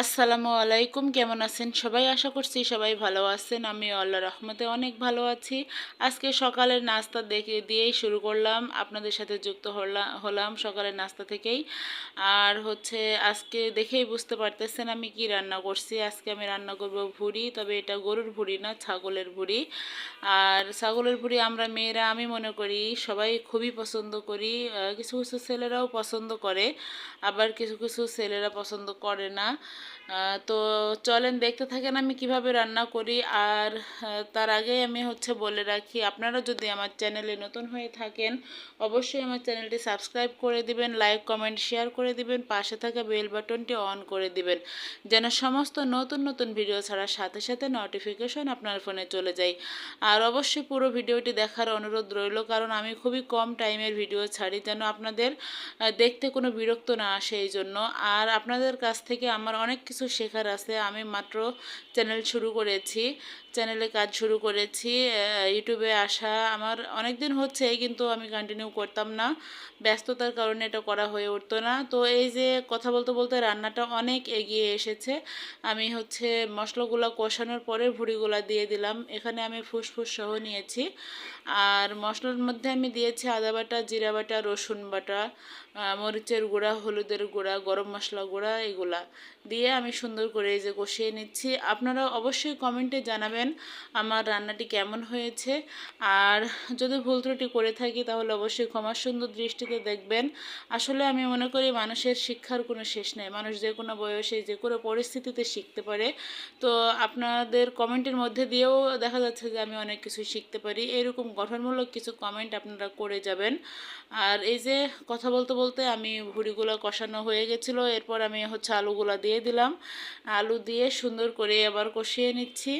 আসসালামু আলাইকুম, কেমন আছেন সবাই? আশা করছি সবাই ভালো আছেন। আমি আল্লাহর রহমতে অনেক ভালো আছি। আজকে সকালের নাস্তা দেখে দিয়েই শুরু করলাম, আপনাদের সাথে যুক্ত হলাম সকালের নাস্তা থেকেই। আর হচ্ছে আজকে দেখেই বুঝতে পারতেছেন আমি কি রান্না করছি। আজকে আমি রান্না করব ভুড়ি, তবে এটা গরুর ভুড়ি না, ছাগলের ভুড়ি। আর ছাগলের ভুড়ি আমরা মেয়েরা, আমি মনে করি সবাই খুবই পছন্দ করি। কিছু কিছু ছেলেরাও পছন্দ করে, আবার কিছু কিছু ছেলেরা পছন্দ করে না। তো চলেন দেখতে থাকেন আমি কিভাবে রান্না করি। আর তার আগে আমি বলে রাখি, আপনারা যদি আমার চ্যানেলে নতুন হয়ে থাকেন অবশ্যই আমার চ্যানেলটি সাবস্ক্রাইব করে দিবেন, লাইক কমেন্ট শেয়ার করে দিবেন, পাশে থাকা বেল বাটনটি অন করে দিবেন, যেন সমস্ত নতুন নতুন ভিডিও ছাড়ার সাথে সাথে নোটিফিকেশন আপনার ফোনে চলে যায়। আর অবশ্যই পুরো ভিডিওটি দেখার অনুরোধ রইল, কারণ আমি খুবই কম টাইমের ভিডিও ছাড়ি, যেন আপনাদের দেখতে কোনো বিরক্ত না আসে এই জন্য। আর আপনাদের কাছ থেকে আমার অনেক কিছু শেখার আছে। আমি মাত্র চ্যানেল শুরু করেছি, চ্যানেলে কাজ শুরু করেছি। ইউটিউবে আসা আমার অনেক দিন হচ্ছে, কিন্তু আমি কন্টিনিউ করতাম না, ব্যস্ততার কারণে এটা করা হয়ে উঠতো না। তো এই যে কথা বলতে বলতে রান্নাটা অনেক এগিয়ে এসেছে। আমি মশলাগুলো কষানোর পরে ভুড়িগুলো দিয়ে দিলাম। এখানে আমি ফুসফুস সহ নিয়েছি। আর মশলার মধ্যে আমি দিয়েছি আদা বাটা, জিরা বাটা, রসুন বাটা, মরিচের গুঁড়া, হলুদের গুঁড়া, গরম মশলা গুঁড়া, এগুলা দিয়ে আমি সুন্দর করে এই যে কষিয়ে নিচ্ছি। আপনারা অবশ্যই কমেন্টে জানাবেন আমার রান্নাটি কেমন হয়েছে। আর যদি ভুল ত্রুটি করে থাকি তাহলে অবশ্যই ক্ষমা সুন্দর দৃষ্টিতে দেখবেন। আসলে আমি মনে করি মানুষের শিক্ষার কোনো শেষ নেই, মানুষ যে কোনো বয়সে যে কোনো পরিস্থিতিতে শিখতে পারে। তো আপনাদের কমেন্টের মধ্যে দিয়েও দেখা যাচ্ছে যে আমি অনেক কিছু শিখতে পারি। এরকম গঠনমূলক কিছু কমেন্ট আপনারা করে যাবেন। আর এই যে কথা বলতে বলতে আমি ভুড়িগুলো কষানো হয়ে গেছিলো, এরপর আমি আলুগুলো দিয়ে দিলাম। আলু দিয়ে সুন্দর করে আবার কষিয়ে নিচ্ছি।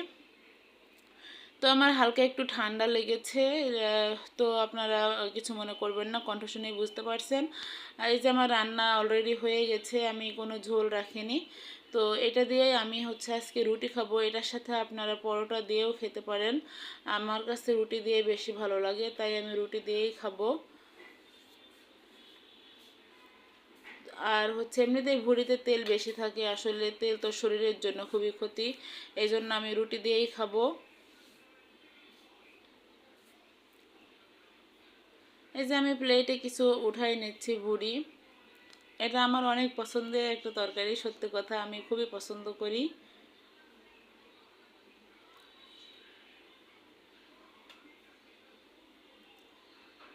তো আমার হালকা একটু ঠান্ডা লেগেছে, তো আপনারা কিছু মনে করবেন না, কণ্ঠ শুনেই বুঝতে পারছেন। আর এই যে আমার রান্না অলরেডি হয়ে গেছে, আমি কোনো ঝোল রাখিনি। তো এটা দিয়েই আমি আজকে রুটি খাবো। এটার সাথে আপনারা পরোটা দিয়েও খেতে পারেন, আমার কাছে রুটি দিয়ে বেশি ভালো লাগে, তাই আমি রুটি দিয়েই খাবো। আর এমনিতেই ভুঁড়িতে তেল বেশি থাকে, আসলে তেল তো শরীরের জন্য খুবই ক্ষতি, এই জন্য আমি রুটি দিয়েই খাবো। এই যে আমি প্লেটে কিছু উঠাই নিচ্ছি ভুঁড়ি। এটা আমার অনেক পছন্দের একটা তরকারি, সত্যি কথা আমি খুবই পছন্দ করি।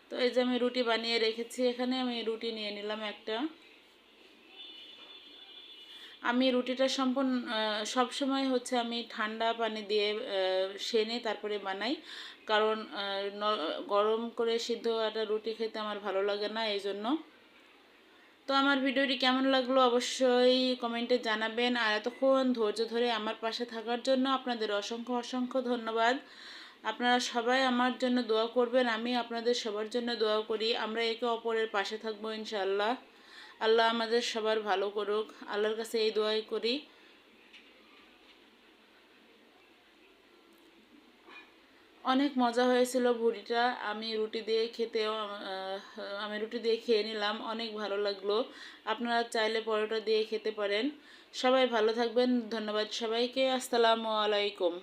তো এই যে আমি রুটি বানিয়ে রেখেছি, এখানে আমি রুটি নিয়ে নিলাম একটা। আমি রুটিটা সম্পূর্ণ সবসময় আমি ঠান্ডা পানি দিয়ে সেনে তারপরে বানাই, কারণ গরম করে সিদ্ধ একটা রুটি খেতে আমার ভালো লাগে না, এই জন্য। তো আমার ভিডিওটি কেমন লাগলো অবশ্যই কমেন্টে জানাবেন। আর এতক্ষণ ধৈর্য ধরে আমার পাশে থাকার জন্য আপনাদের অসংখ্য অসংখ্য ধন্যবাদ। আপনারা সবাই আমার জন্য দোয়া করবেন, আমি আপনাদের সবার জন্য দোয়া করি। আমরা একে অপরের পাশে থাকবো ইনশাআল্লাহ। আল্লাহ আমাদের সবার ভালো করুক, আল্লাহর কাছে এই দোয়াই করি। অনেক মজা হয়েছিল ভুড়িটা। আমি রুটি দিয়ে খেয়ে নিলাম, অনেক ভালো লাগলো। আপনারা চাইলে পরোটা দিয়ে খেতে পারেন। সবাই ভালো থাকবেন, ধন্যবাদ সবাইকে, আসসালামু আলাইকুম।